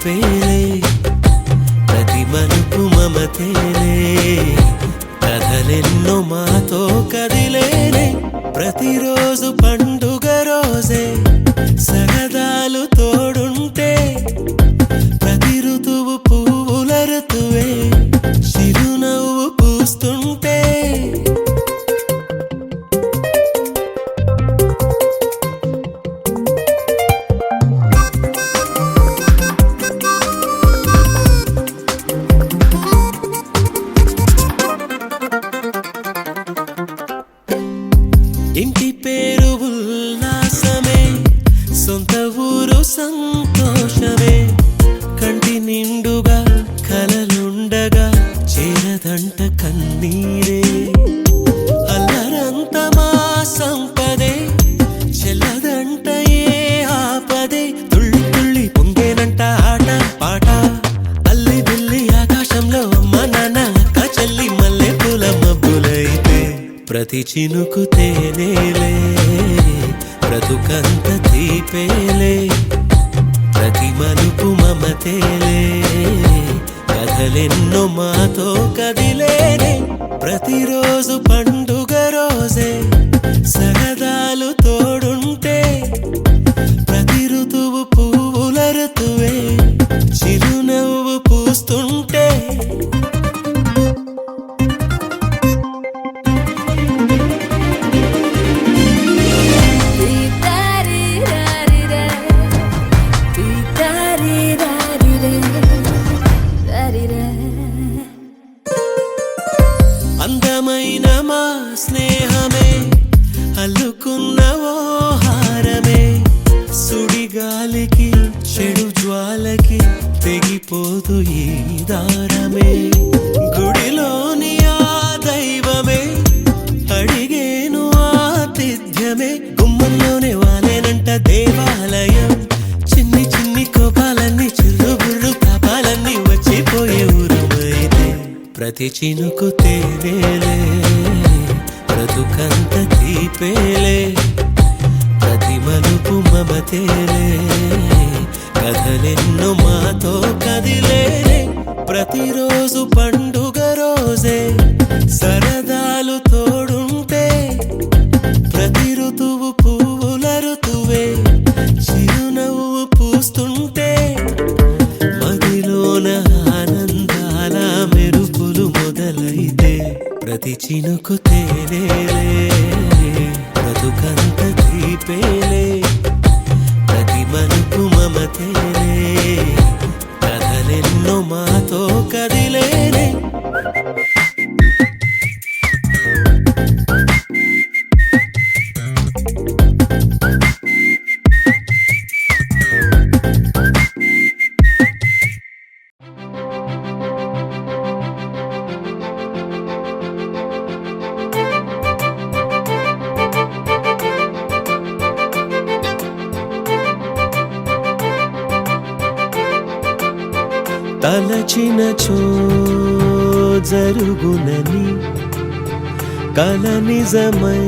తీపేలే ప్రతి మలుపు మమతేలే కథలెన్నో మాతో కదిలేనే ప్రతిరోజు పండుగ రోజే సగదాలు తోడుంటే ప్రతి ఋతువు పువ్వుల ఋతువే చిరునవ్వు పూస్తుంటే ఇంటి పేరు ఉల్లాసమే సొంత ఊరు సంతోషమే కంటి నిండుగా కలలుండగా చేరదంట కన్నీరే అల్లరంత మా సంపదే చెల్లదంట ఏ ఆపదే తుళ్ళి తుళ్ళి పొంగేనంట ఆట పాట అల్లి బిల్లి ఆకాశంలో అమ్మ నాన్న అక్క చెల్లి మల్లె పూల మబ్బులైతే ప్రతి చినుకు తేనేలే బ్రతుకంత తీపేలే ప్రతి మలుపు మమతేలే కథలెన్నో మాతో కదిలేనే ప్రతిరోజు పండుగ రోజే సగదాలు తోడుంటే ప్రతి ఋతువు పువ్వుల ఋతువే చిరునవ్వు పూస్తుంటే అందమైన మా స్నేహమే అల్లుకున్న ఓ హారమే సుడిగాలికి చెడు జ్వాలకి తెగిపోదు ఈ దారమే గుడిలోని ఆ దైవమే అడిగేను ఆతిథ్యమే గుమ్మంలోనే వాలేనంట దేవాలయం చిన్ని చిన్ని కోపాలన్నీ చిరుబుర్రు తాపాలన్నీ వచ్చిపోయే ఊరుమైతే ప్రతి చినుకు తేనేలే బ్రతుకంత తీపేలే ప్రతి మలుపు మమతేలే కథలెన్నో మాతో కదిలేనే ప్రతిరోజు పండుగ రోజే సరదాలు తోడుంటే ప్రతి ఋతువు పువ్వుల ఋతువే చిరునవ్వు పూస్తుంటే మదిలోన ఆనందాల మెరుపులు మొదలైతే ప్రతి చినుకు తేనేలే బ్రతుకంత తీపేలే ప్రతి మలుపు మమతేలే కథలెన్నో మాతో కదిలేనే తలచినచో జరుగునని కల నిజమై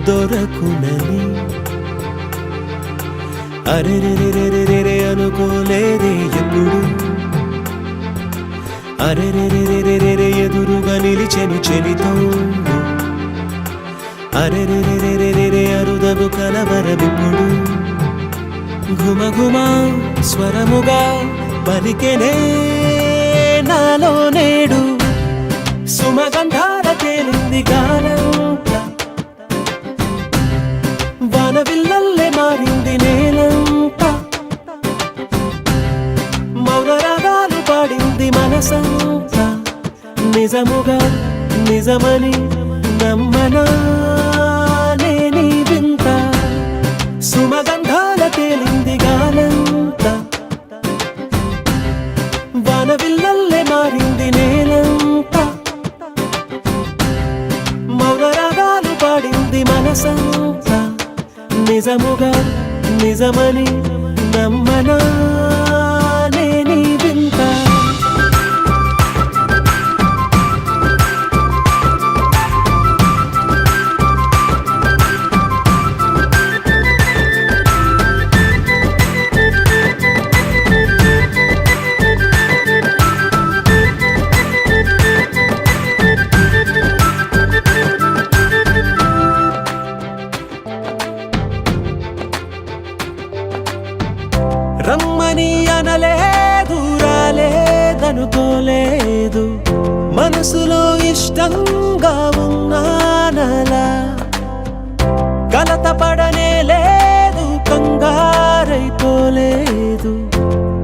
దొరకునని అరెరెరెరెరెరె అనుకోలేదే ఎప్పుడు అరెరెరెరెరెరె ఎదురుగా నిలిచెను చెలితోడు అరెరెరెరెరెరె అరుదగు కలవరమిప్పుడు ఘుమ ఘుమ స్వరముగా పలికెనే నాలో నేడు సుమగంధాల తేలింది గానంతా వానవిల్లల్లే మారింది నేలంతా మౌనరాగాలు పాడింది మనసంతా నిజముగా నిజమని నమ్మనా నేనీ వింత సుమగంధాల తేలింది గానంతా వానవిల్లల్లే మారింది నేలంతా మౌనరాగాలు పాడింది మనసంతా నిజముగా నిజమని నమ్మనా నేనీ వింత అనుకోలేదు మనసులో ఇష్టంగా ఉన్నానలా కలత పడనే లేదు కంగారైపోలేదు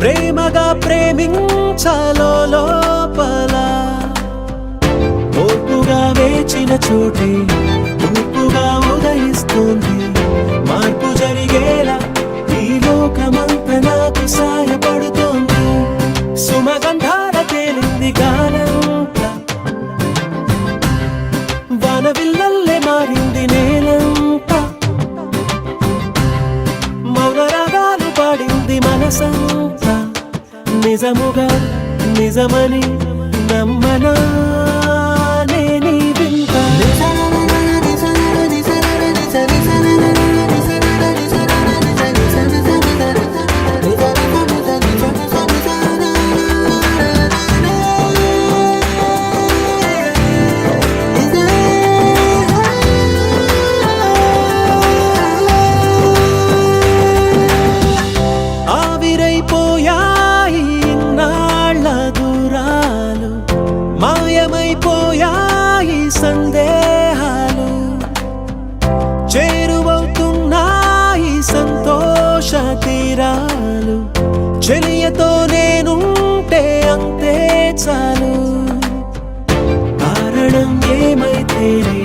ప్రేమగా ప్రేమించాలో లోపల ఓపుగా వేచిన చోటే తూర్పుగా ఉదయిస్తుంది మార్పు జరిగేలా ఈ లోకమంతా నాకు సాయపడుతోంది సుమగంధాల తేలింది గాలంతా వానవిల్లల్లే మారింది నేలంతా మౌన రాగాలు పాడింది మనసంతా నిజముగా నిజమని నమ్మనా నేనీ వింత ఆవిరైపోయాయి ఇన్నాళ్ళ దూరాలు మాయమైపోయాయి సందేహాలు చేరువవుతున్నాయి సంతోష తీరాలు చెలియతో నేనుంటే అంతే చాలు కారణం ఏమైతేనే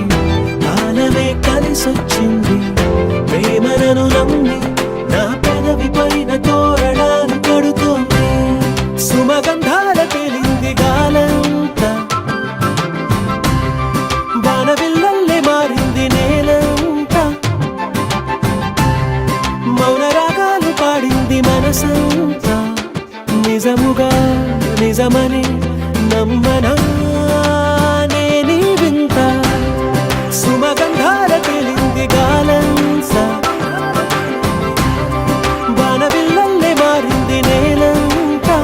కాలమే కలిసొచ్చింది ప్రేమను నమ్మి నా పెదవి పైన తోరణాలు కడుతోంది సుమగంధాల తేలింది గాలంతా వానవిల్లల్లే మారింది నేలంతా మౌన రాగాలు పాడింది మనసంతా నిజముగా నిజమని నమ్మనా నేనీ వింత సుమగంధాల తేలింది గాలంతా వానవిల్లల్లే మారింది నేలంతా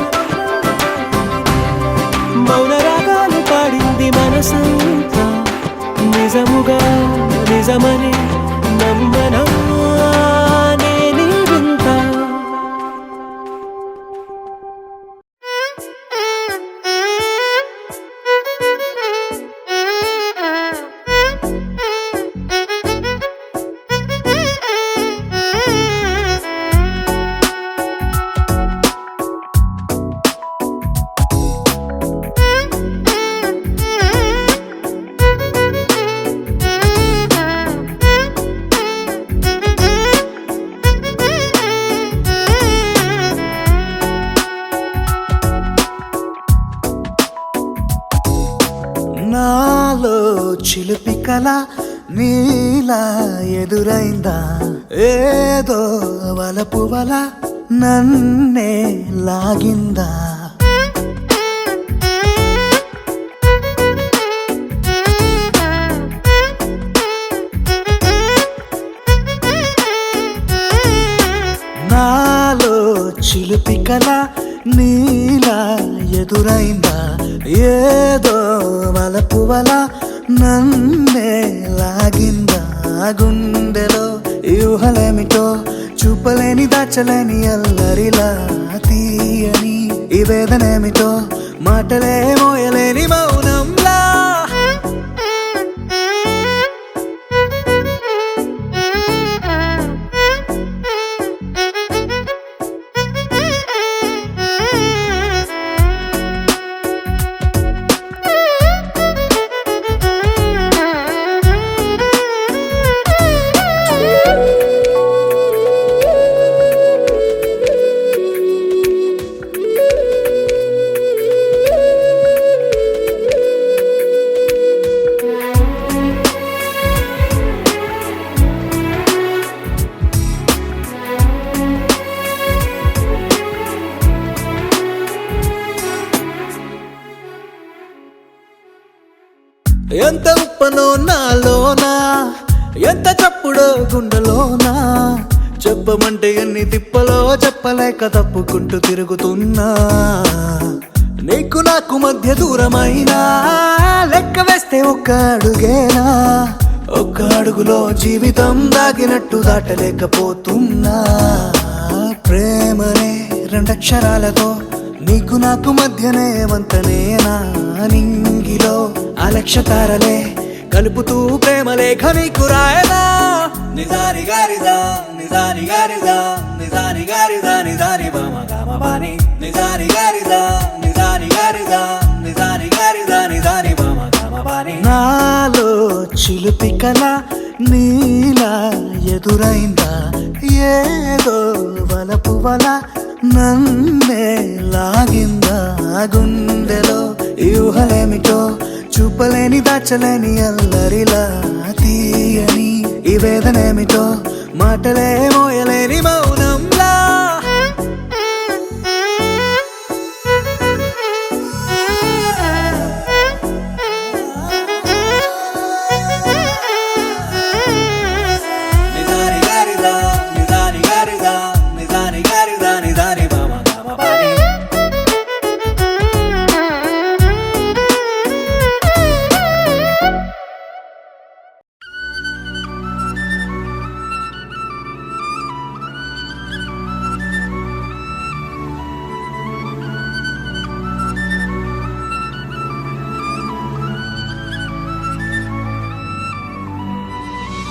మౌన రాగాలు పాడింది మనసంతా నిజముగా నిజమని నమ్మనా నేనీ వింత నాలో చిలిపి కల నీలా ఎదురైందా ఏదో వలపు వల నన్నే లాగిందా నాలో చిలిపి కల నీలా ఎదురైందా ఏదో వలపు వల నన్నే లాగిందా గుండెలో ఊహలేమిటో చూపలేని దాచలేని అల్లరిలా తీయని ఈ వేదనేమిటో మాటలే మోయలేని మౌనంలా ఎంత ఉప్పనో నాలోనా ఎంత చప్పుడో గుండెలోనా చెప్పమంటే ఎన్ని తిప్పలో చెప్పలేక తప్పుకుంటూ తిరుగుతున్నా నీకు నాకు మధ్య దూరమైనా లెక్క వేస్తే ఒక్క అడుగేనా ఒక్క అడుగులో జీవితం దాగినట్టు దాటలేకపోతున్నా ప్రేమనే రెండక్షరాలతో నీకు నాకు మధ్యనే వంతనేనా నింగిలో అలక్ష్య తారలే కలుపుతూ ప్రేమ లేఖ నీకు రాయనా నిజాని గారిదా నిజాని గారిదా నిజాని గారిదా నిజాని బామ గామ బాని నిజాని గారిదా నిజాని గారిదా నిజాని గారిదా నిజాని బామ గామ బాని నాలో చిలుపి కల నీలా ఎదురైందా ఏదో వలపు వల నన్నే లాగిందా గుండెలో యూహలేమిటో చూపలేని దాచలేని అల్లరిలా తీయని ఈ వేదనేమిటో మాటలే మోయలేని మౌనంలా నిజాని గారిదా నిజాని గారిదా నిజాని గారిదా నిజాని బామ గామ బాని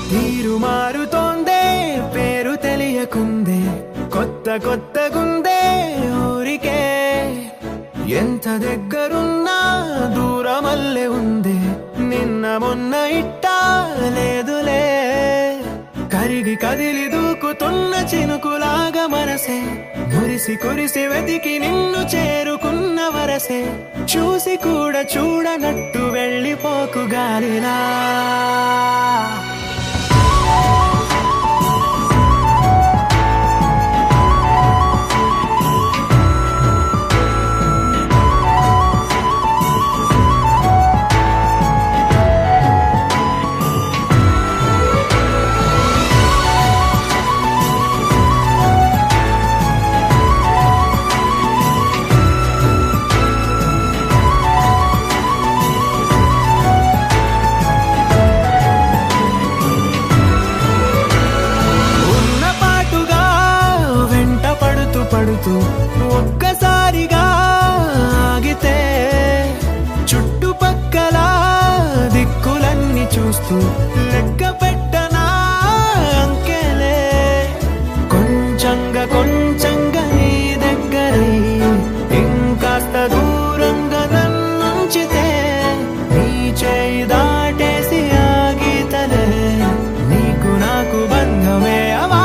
తీరు మారుతోందే పేరు తెలియకుందే కొత్త కొత్తగుందే ఊరికే ఎంత దగ్గరున్నా దూరమల్లే ఉందే నిన్న మొన్న ఇట్టా లేదులే కరిగి కదిలి దూకుతున్న చినుకులాగా మనసే మురిసి కురిసి వెతికి నిన్ను చేరుకున్న వరసే చూసి కూడా చూడనట్టు వెళ్ళిపోకు గాలిలా పడుతూ ఒక్కసారిగా ఆగితే చుట్టుపక్కల దిక్కులన్నీ చూస్తూ లెక్క పెట్టనా అంకెలే కొంచెంగా కొంచెంగా నీ దగ్గరై ఇంకాస్త దూరంగా నన్నుంచితే నీ చేయి దాటేసి ఆగితలే నీకు నాకు బంధమే అవా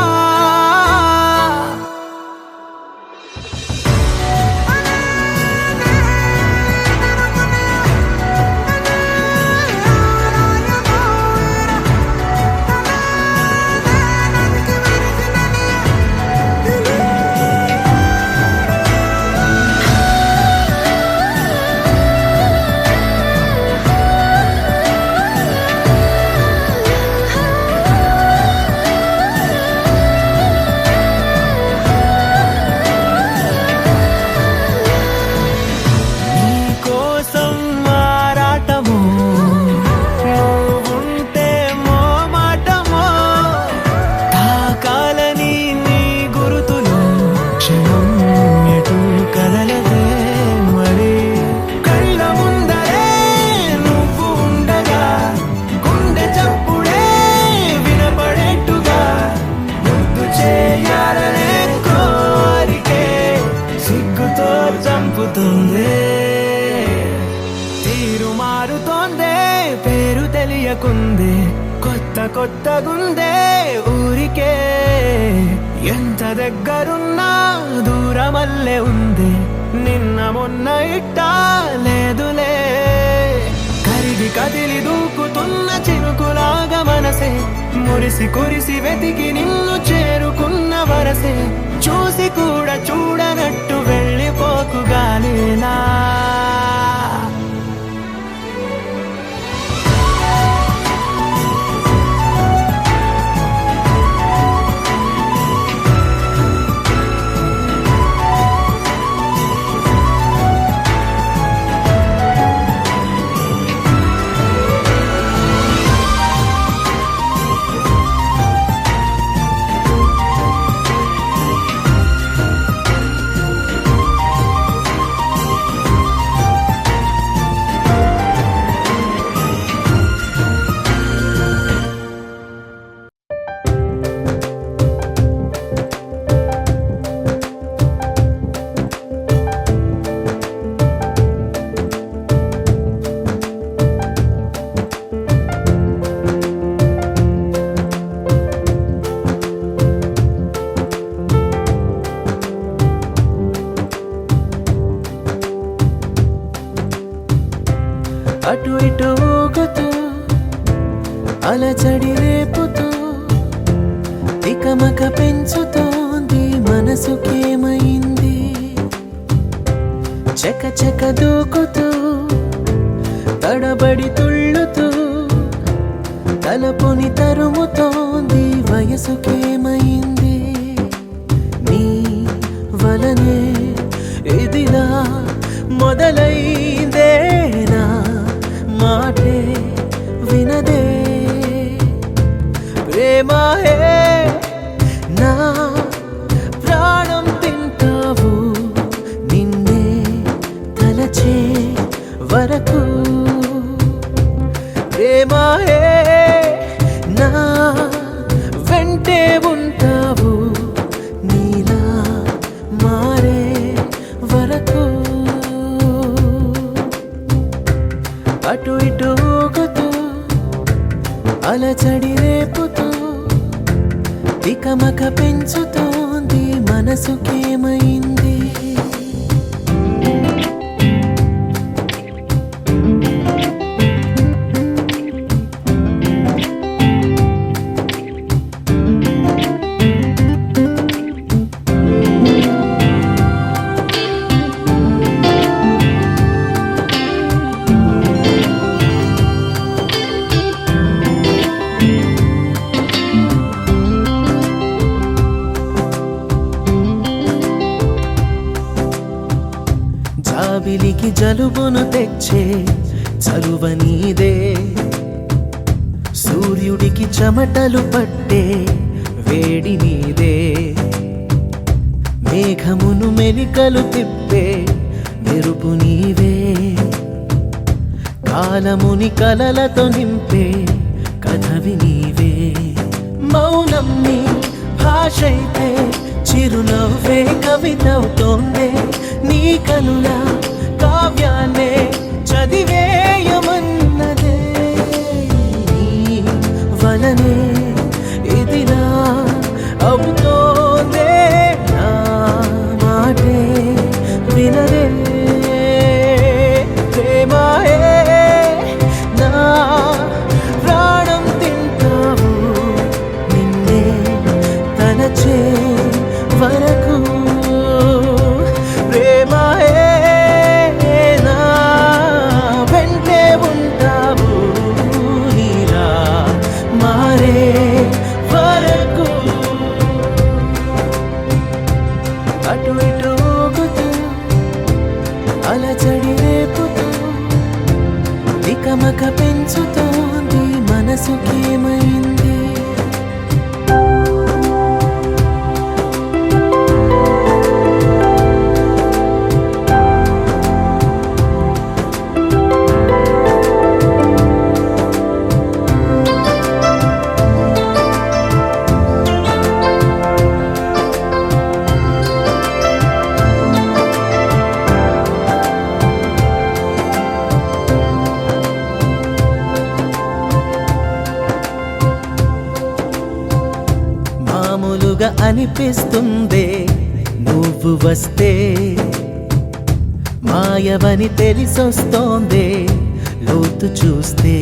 తీరు మారుతోందే పేరు తెలియకుందే కొత్త కొత్తగుందే ఊరికే ఎంత దగ్గరున్నా దూరమల్లే ఉందే నిన్న మొన్న ఇట్టా లేదులే కరిగి కదిలి దూకుతున్న చినుకులాగా మనసే మురిసి కురిసి వెతికి నిన్ను చేరుకున్న వరసే చూసి కూడా చూడనట్టు వెళ్ళిపోకు గాలిలా అటు ఇటు ఊగుతూ అలచడి రేపుతూ తికమక పెంచుతోంది మనసుకేమైంది చక చక దూకుతూ తడబడి తుళ్ళుతూ తలపుని తరుముతోంది వయసుకేమైంది నీ వలనే ఇదిలా మొదలైందేనా మాటే వినదే ప్రేమాయే నా ప్రాణం తింటావు నిన్నే తలచే వరకు ప్రేమాయే నా వెంటే ఉంటావు నీలా మారే వరకు అటు ఇటు ఊగుతూ అలచడి రేపుతూ తికమక పెంచుతోంది మనసుకేమైంది జాబిలికి జలుబును తెచ్చే చలువ నీదే సూర్యుడికి చెమటలు పట్టే వేడి నీదే మేఘమును మెలికలు తిప్పే మెరుపు నీవే కాలముని కలలతో నింపే కథవి నీవే మౌనం నీ భాషైతే చిరునవ్వే కవితవుతోందే నీ కనుల కావ్యాన్నే చదివేయమన్నదే నీ వలనే ఇదిలా అవుతోందే నా మాటే వినదే ప్రేమాయే నా ప్రాణం తింటావు నిన్నే తలచే వరకు ప్రేమాయే నా వెంటే ఉంటావు నీలా మారే వరకు అటు ఇటు ఊగుతూ అలచడి రేపుతూ తికమక పెంచుతోంది మనసుకేమైంది మామూలుగా అనిపిస్తుందే నువ్వు వస్తే మాయవని తెలిసొస్తోందే లోతు చూస్తే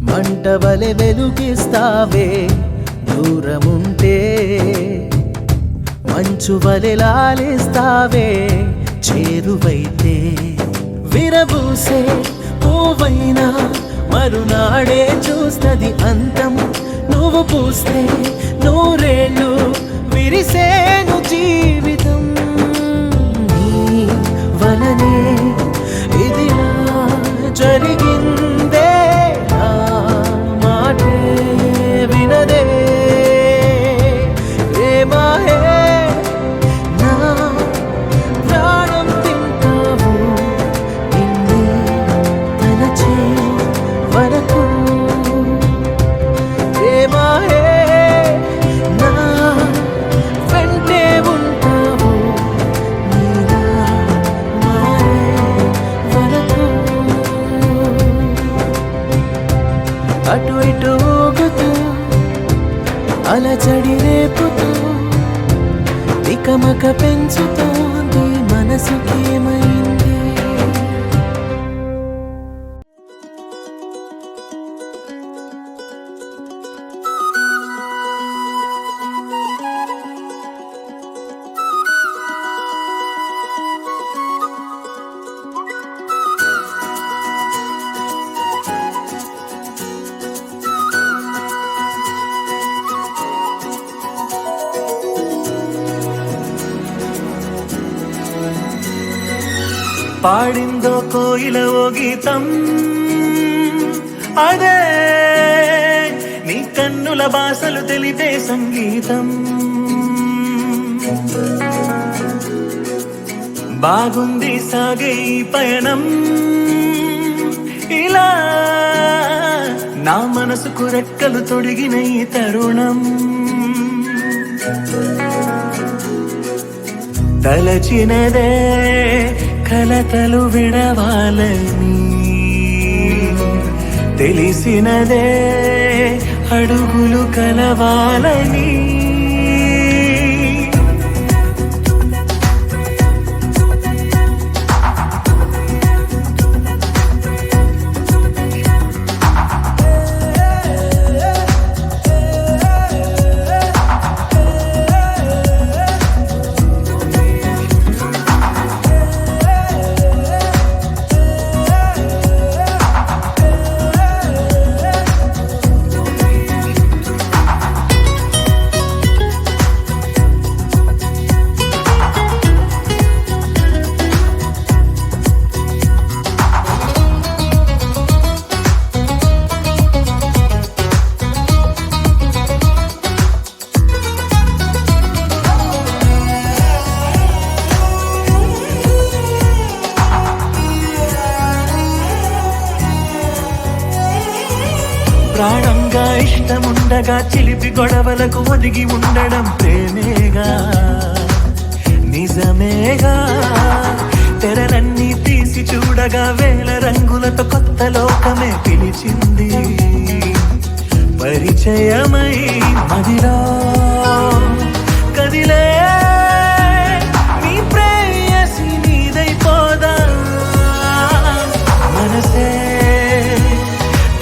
మంటవలె వెలుగిస్తావే దూరముంటే మంచు వలె లాలిస్తావే చేరువైతే విరబూసే పువ్వైనా మరునాడే చూస్తది అంతం నువ్వు పూస్తే నూరేళ్ళు విరిసేను జీవితం నీ వలనే ఇదిలా జరిగిందే నా మాటే వినదే ప్రేమాయే నా ప్రాణం తింటావు నిన్నే తలచే వరకు ప్రేమాయే నా వెంటే ఉంటావు నీలా మారే వరకు అటు ఇటు ఊగుతూ అలచడి రేపుతూ తికమక పెంచుతోంది మనసుకేమైంది పాడిందో కోయిల ఓ గీతం, అదే నీ కన్నుల భాషలు తెలిపే సంగీతం. బాగుంది సాగే ఈ పయనం, ఇలా నా మనసుకు రెక్కలు తొడిగిన ఈ తరుణం. తలచినదే కలతలు విడవాలని, తెలిసినదే అడుగులు కలవాలని. ప్రాణంగా ఇష్టముండగా చిలిపి గొడవలకు ఒదిగి ఉండడం ప్రేమేగా, నిజమేగా. తెరలన్నీ తీసి చూడగా వేల రంగులతో కొత్త లోకమే పిలిచింది. పరిచయమై మదిలో కదిలే నీ ప్రేయసి నీదైపోదా, మనసే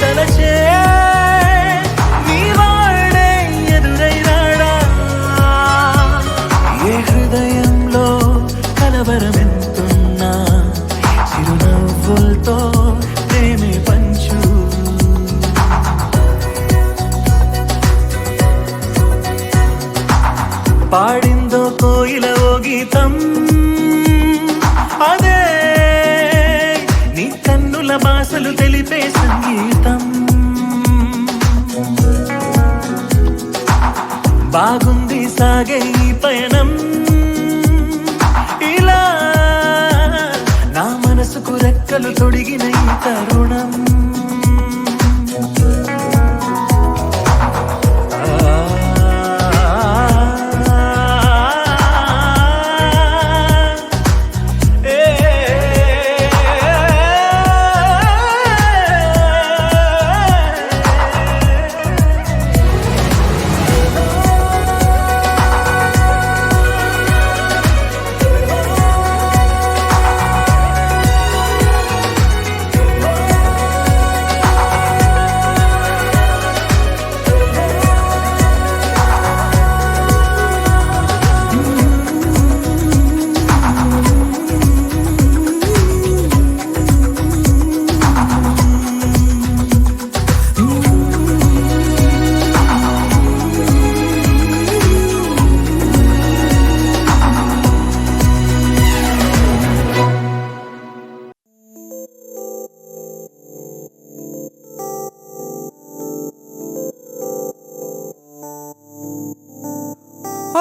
తలచే కలవరమెంతున్నా చిరునవ్వులతో ప్రేమే పంచు. పాడిందో కోయిల ఓ గీతం, అదే నీ కన్నుల భాషలు తెలిపే సంగీతం. బాగుంది సాగే ఈ పయనం, నా మనసుకు రెక్కలు తొడిగిన ఈ తరుణం.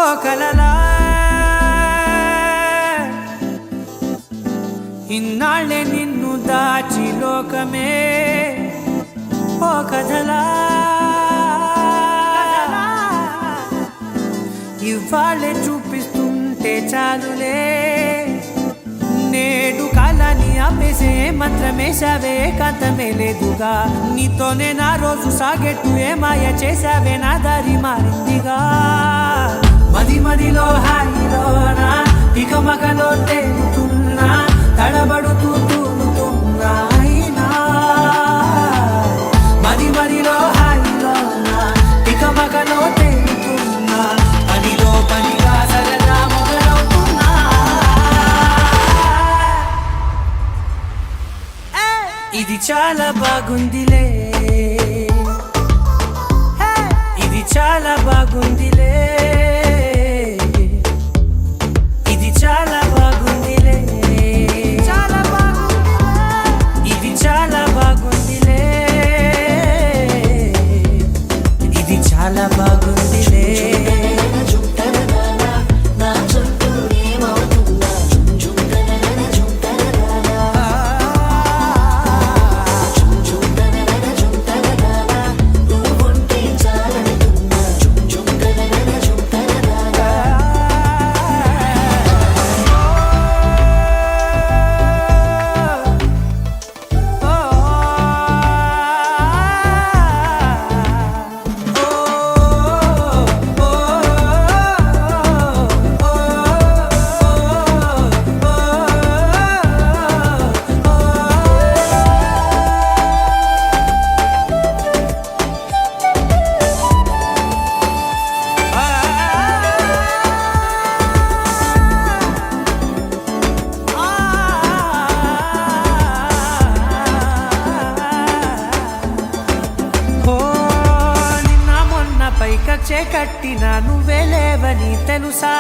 ఓ కలలా ఇన్నాళ్ళే నిన్ను దాచి లోకమే, ఓ కథలా ఇవాళ్ళే చూపిస్తుంటే చాలులే. నేడు కాలాన్ని ఆపేసే మంత్రమేశావే, కాంతమే లేదుగా. నీతోనే నా రోజు సాగెట్టు ఏ మాయ చేశావే, నా దారి మారిందిగా. మది మదిలో హాయిలోనా ఇక మగలో తేలుతున్నా, తడబడుతూ తూలుతున్నా అయినా. మది మదిలో హాయిలోనా ఇక మగలో తేలుతున్నా, పనిలో పనిగా సరదా మొదలవుతున్నా. ఇది చాలా బాగుందిలే, ఇది చాలా బాగుందిలే, ఇది చాలా బాగుందిలే, చాలా బాగుంది. కట్టినా నువ్వే లేవని తెలుసా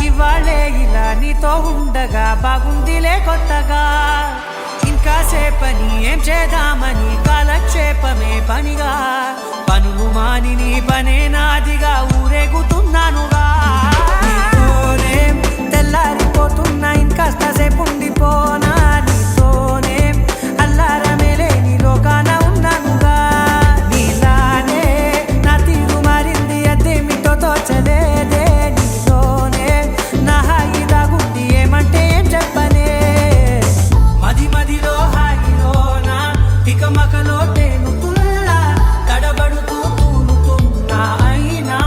ఇవాళే ఇలా నీతో ఉండగా బాగుందిలే కొత్తగా ఇంకా సేపని ఏం చేద్దామని కాలక్షేపమే పనిగా పనులు మాని నీ పనే నాదిగా ఊరేగుతున్నానుగా నీతోనే తెల్లారిపోతున్నా ఇంకాస్త సేపు ఉండిపోనా నీతోనే అల్లారమే లేని లోకాన ఉన్నానుగా నీలానే నా తీరు మారింది అదేమిటో తోచలేదే నీతోనే నా హాయి దాగుంది ఏమంటే ఏం చెప్పనే మదిలో హాయిలోనా తికమకలో తేలుతున్నా తడబడుతూ తూలుతున్నా అయినా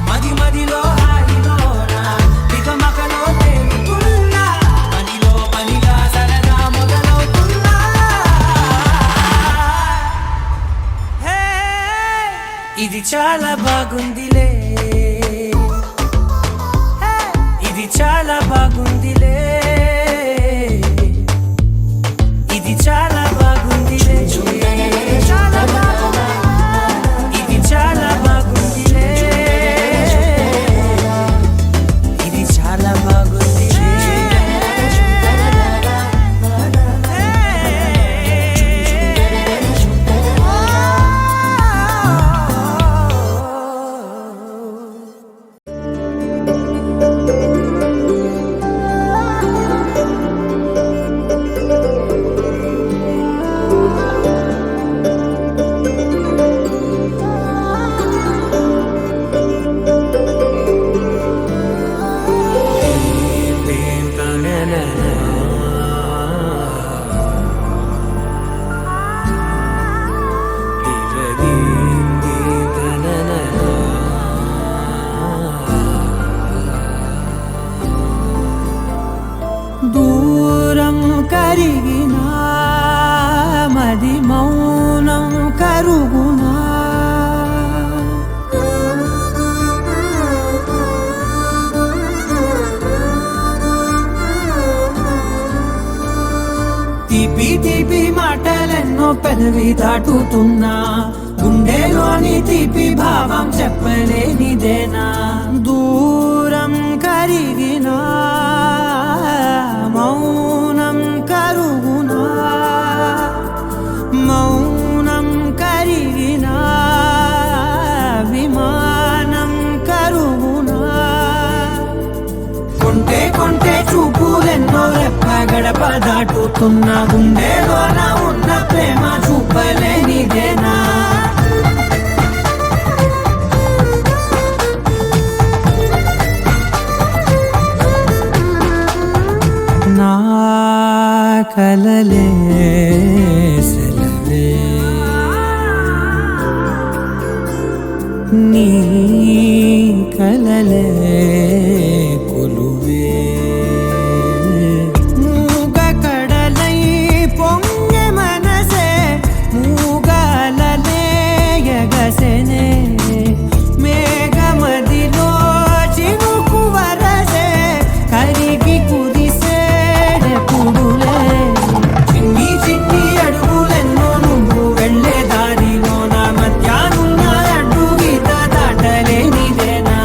మదిలో హాయిలోనా తికమకలో తేలుతున్నా పనిలో పనిగా సరదా మొదలవుతున్నా హే ఇది చాలా బాగుందిలే ఇది చాలా బాగుందిలే ఇది చాలా బాగుందిలే చాలా బాగుంది ఇది చాలా బాగుందిలే ఇది చాలా బాగుందిలే దూరం కరిగినా మది మౌనం కరుగునా తీపి తీపి మాటలెన్నో పెదవి దాటుతున్నా గుండెలోని తీపి భావం చెప్పలేనిదేనా దూరం కరిగినా మౌనం కరుగునా మౌనం కరిగినా విమానం కరుగునా కొంటే చూపులెన్నో రెప్ప గడప దాటుతున్నా గుండెలోన ఉన్న ప్రేమ చూపలేనిదేనా నా కలలే సెలవే నీ కలలే కొలువే మూగ కడలై పొంగె మనసే మూగలలే ఎగసెనే మేఘమదిలో చినుకు వరసే కరిగి కుదిసేడెప్పుడులే చిన్ని చిన్ని అడుగులెన్నో నువ్వు వెళ్ళే దారిలో నా మధ్యాహ్నం అడ్డు గీత దాటలేనిదేనా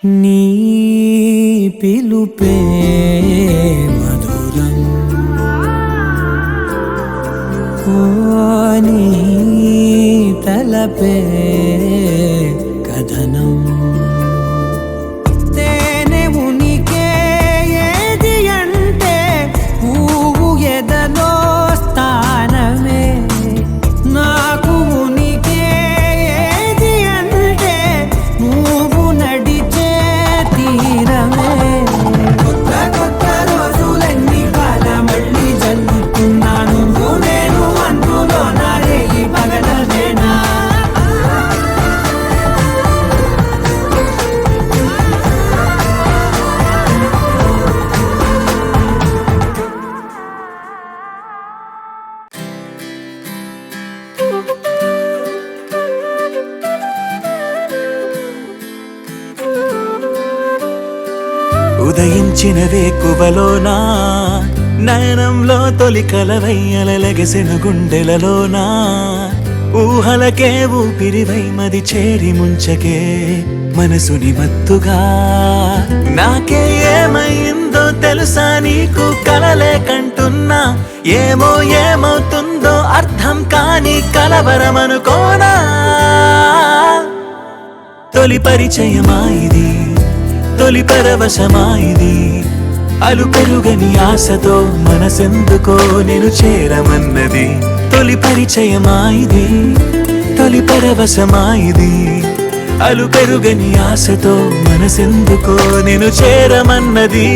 నీ పిలుపే మధురం ఓ నీ తలపే కథనం తేనె ఉనికే ఏది అంటే పువ్వు ఎదలో స్థానమే ఉదయించిన వేకువలోనా నయనంలో తొలి కలవయ్యలగెసెను గుండెలలోనా ఊహలకే ఊపిరివై మది చేరి ముంచకే మనసుని మత్తుగా నాకే ఏమైందో తెలుసా నీకు కలలే కంటున్నా ఏమో ఏమవుతుందో అర్థం కాని కలవరమనుకోనా తొలి పరిచయమా ఇది తొలి పరవశమా ఇది అలు పెరుగని ఆశతో మనసెందుకో నేను చేరమన్నది తొలి పరిచయమా ఇది తొలి పరవశమా ఇది అలు పెరుగని ఆశతో మనసెందుకో నేను చేరమన్నది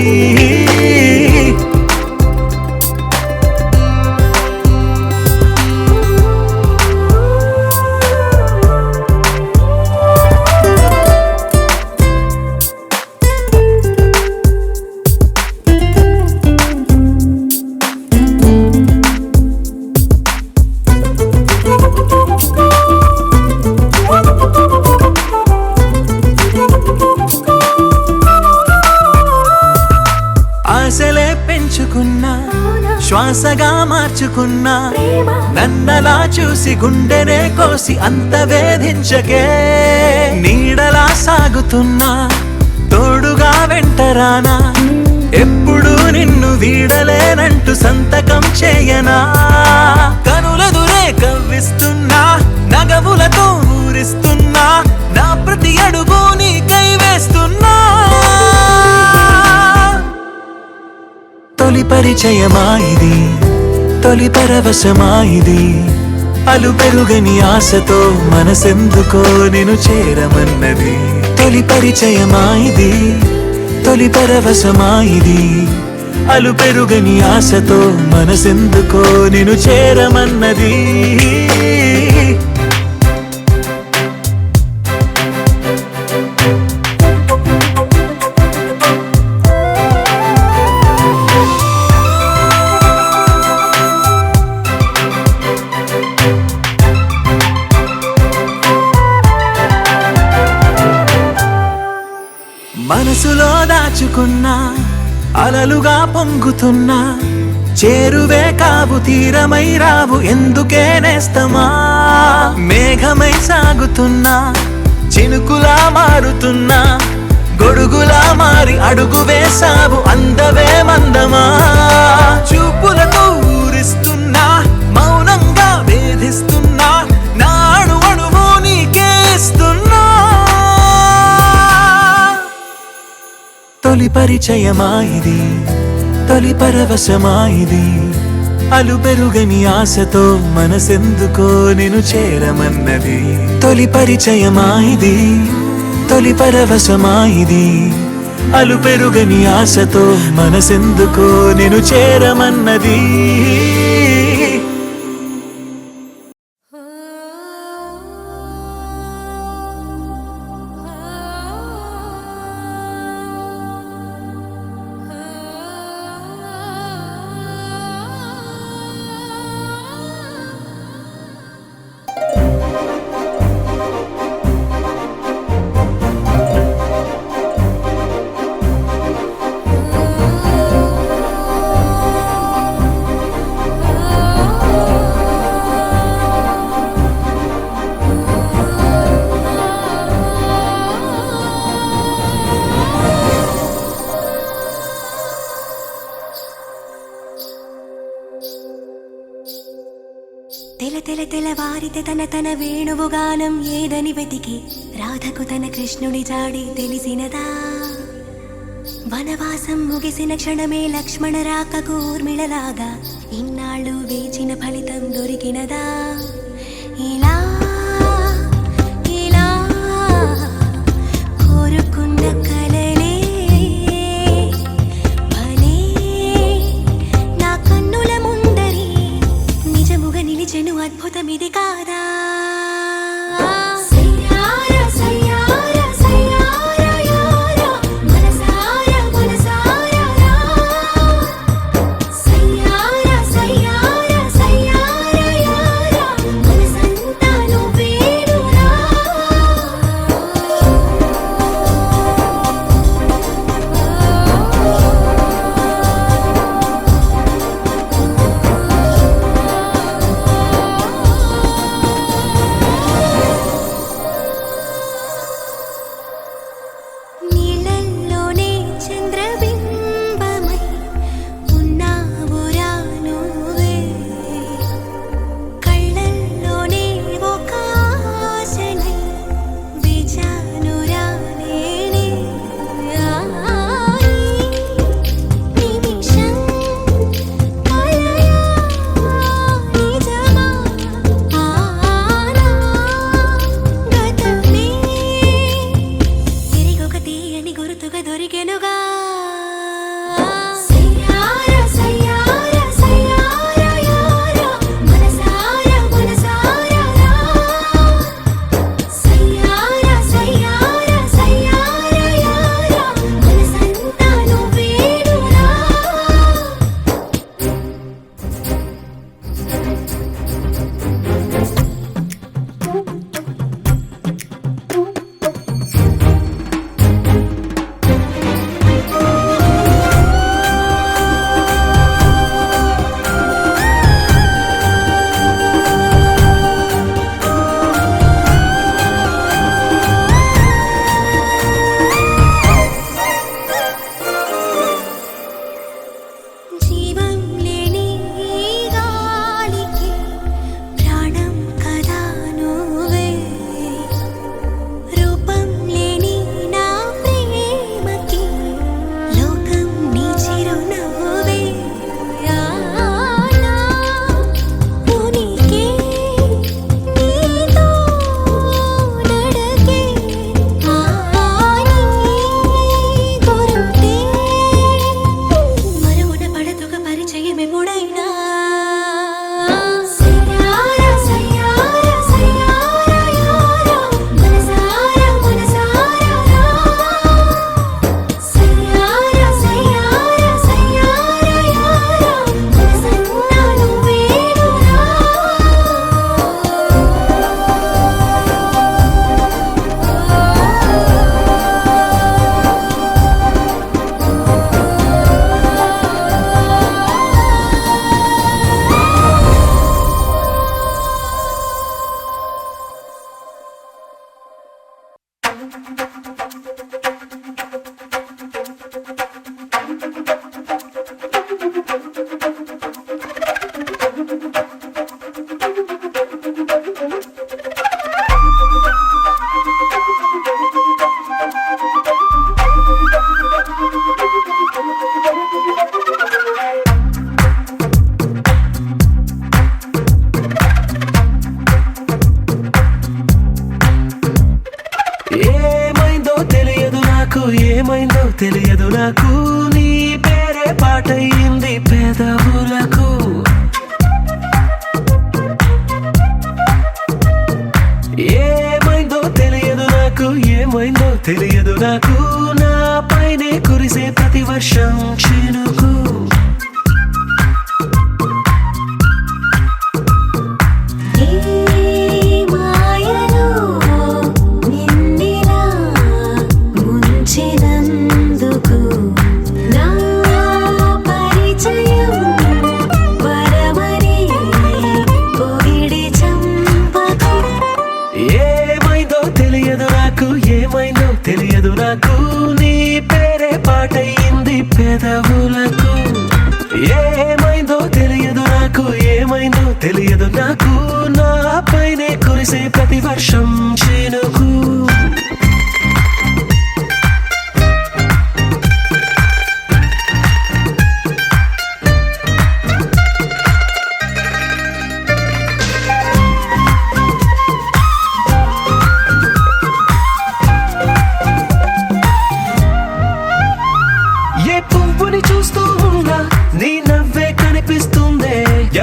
ఆశలే పెంచుకున్నా శ్వాసగా మార్చుకున్నా నన్నలా చూసి గుండెనే కోసి అంత వేధించకే నీడలా సాగుతున్నా తోడుగా వెంటరానా ఎప్పుడు నిన్ను వీడలేనంటూ సంతకం చేయనా కనులదురే కవ్విస్తున్నా నగవులతో ఊరిస్తున్నా నా ప్రతి అడుగు నీకై వేస్తున్నా తొలి పరిచయమా ఇది తొలి పరవశమా ఇది అలు పెరుగని ఆశతో మనసెందుకో నేను చేరమన్నది తొలి పరిచయమా ఇది తొలి పరవశమా ఇది అలు పెరుగని ఆశతో మనసెందుకో నేను చేరమన్నది మనసులో దాచుకున్నా అలలుగా పొంగుతున్నా చేరువే కావు తీరమై రావు ఎందుకే నేస్తమా మేఘమై సాగుతున్నా చినుకులా మారుతున్నా గొడుగులా మారి అడుగు వేసావు అందవే మందమా చూపులతో ఊరిస్తున్నా మౌనంగా వేధిస్తున్నా నాడు అణువు నీకేస్తున్నా తొలి పరిచయమా ఇది తొలి పరవశమా ఇది అలు పెరుగని ఆశతో మనసెందుకో నేను చేరమన్నది తొలి పరిచయమా ఇది తొలి పరవశమా ఇది అలు పెరుగని ఆశతో మనసెందుకో నేను చేరమన్నది తెల్లవారితే తన వేణువుగానం ఏదని వెతికి రాధకు తన కృష్ణుడి జాడి తెలిసినదా వనవాసం ముగిసిన క్షణమే లక్ష్మణ రాకకు ఊర్మిళలాగా ఇన్నాళ్ళు వేచిన ఫలితం దొరికినదా ఇలా ఇలా కోరుకున్న కలలే భలే నా కన్నుల ముందరి నిజముగా నిలిచెను అద్భుతమిది కాదా మనసంతాను ఏమైందో తెలియదు నాకు నీ పేరే పాటయింది పెదవులకు ఏమైందో తెలియదు నాకు ఏమైందో తెలియదు నాకు నా పైనే కురిసే ప్రతి వర్షం చినుకు తెలియదు నాకు నీ పేరే పాటయింది పెదవులకు ఏమైందో తెలియదు నాకు ఏమైందో తెలియదు నాకు నా పైనే కురిసే ప్రతి వర్షం చినుకు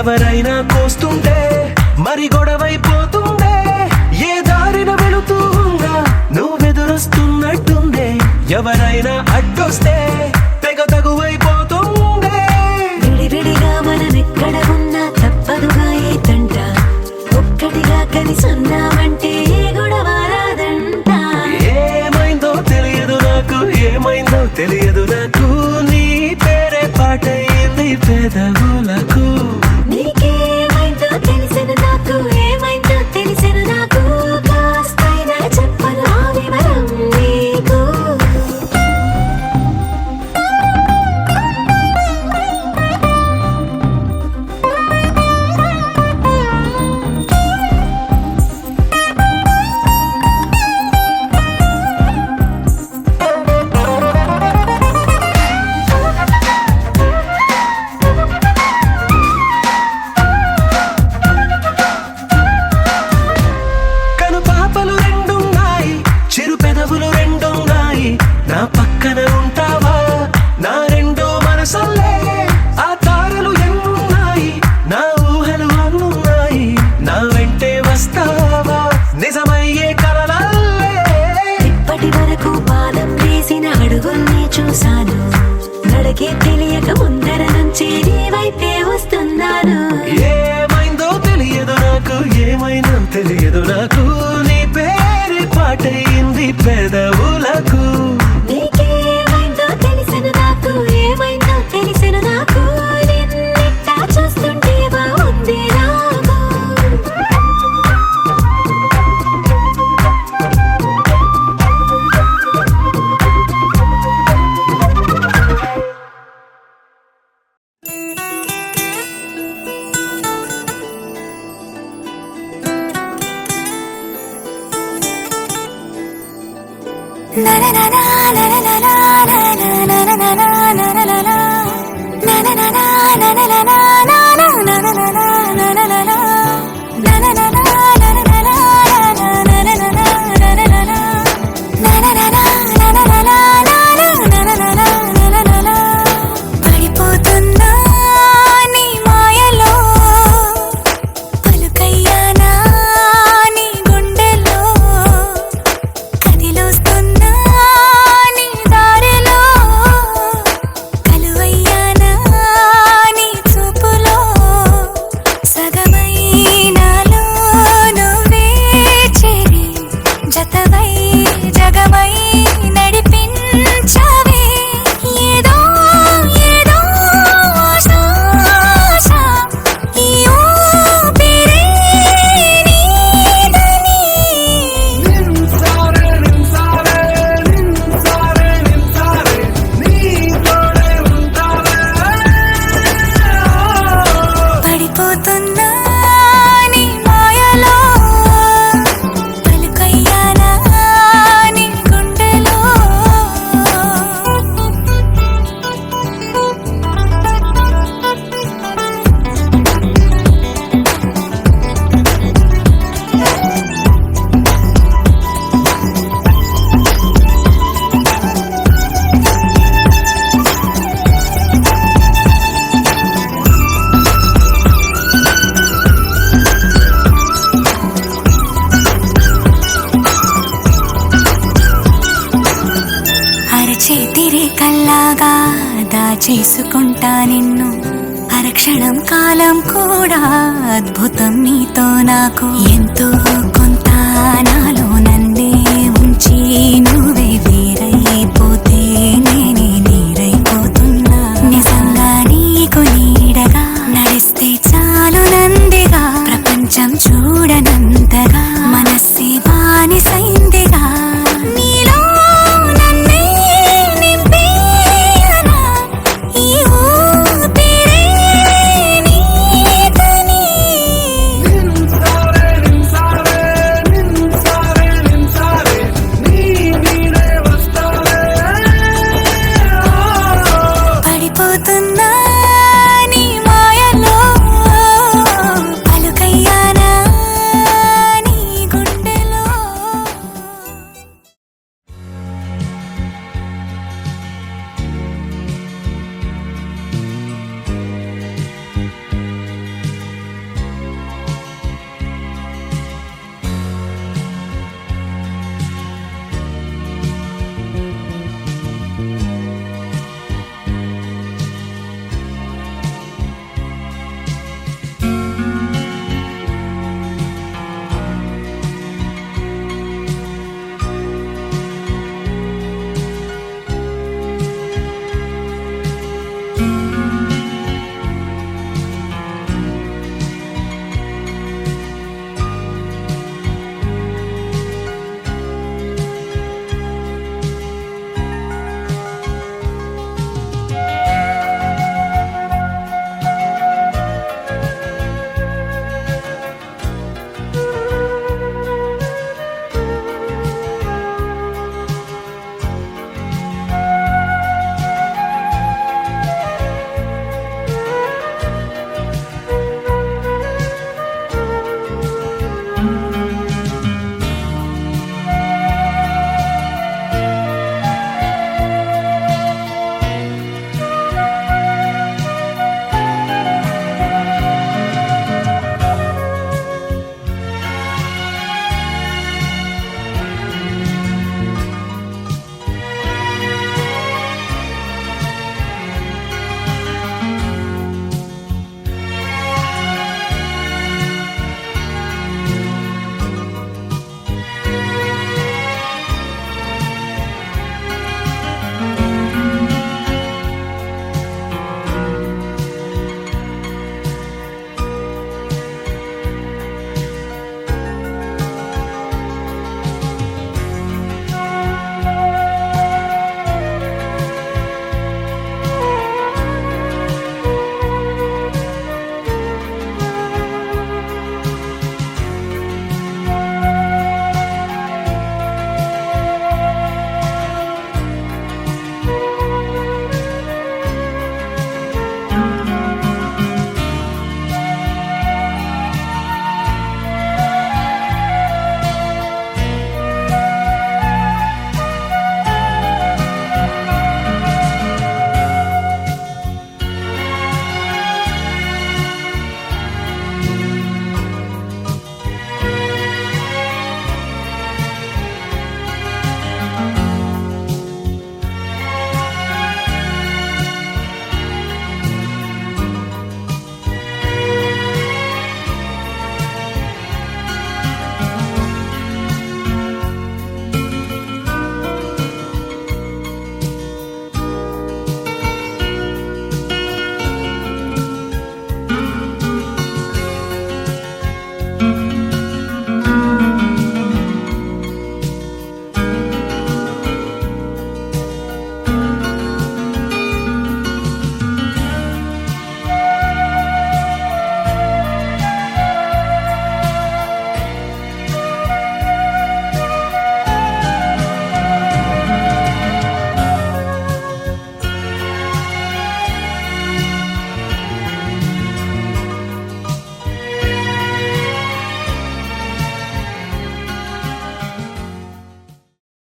ఎవరైనా కోస్తుంటే మరి గొడవైపోతుందే ఏ దారిన వెళుతుందా నువ్వెదురొస్తున్నట్టుందే ఎవరైనా అడ్డొస్తే తెగ తగువైపోతుందే విడివిడిగా మనమెక్కడ ఉన్నా తప్పదుగా ఏ తంట ఒక్కటిగా కలిసి ఉన్నామంటే గొడవ రాదంట ఏమైందో తెలియదు నాకు ఏమైందో తెలియదు నాకు నీ పేరే పాటయింది పెదవులకు నా పక్కన ఉంటావా నా రెండో మనసల్లే ఆ తారలు ఎన్నున్నాయి నా ఊహలు అన్నున్నాయి నా వెంటే వస్తావా నిజమయ్యే కలలల్లే ఇప్పటి వరకు పాదం వేసిన అడుగుల్ని చూశాను నడకే తెలియక ముందర నుంచి నీ వైపే వస్తున్నాను ఏమైందో తెలియదు నాకు ఏమైందో తెలియదు నాకు నీ పేరు పాటయింది పెదవులకు నీకేమైందో తెలిసిన నాకు ఏమైందో తెలిసిన నాకు నిన్నెట్టా చూస్తుంటే బాగుంది నాకు na na na na na na కల్లాగా దాచేసుకుంటా నిన్ను అరక్షణం కాలం కూడా అద్భుతం నీతో నాకు ఎంతో కొంత నాలోన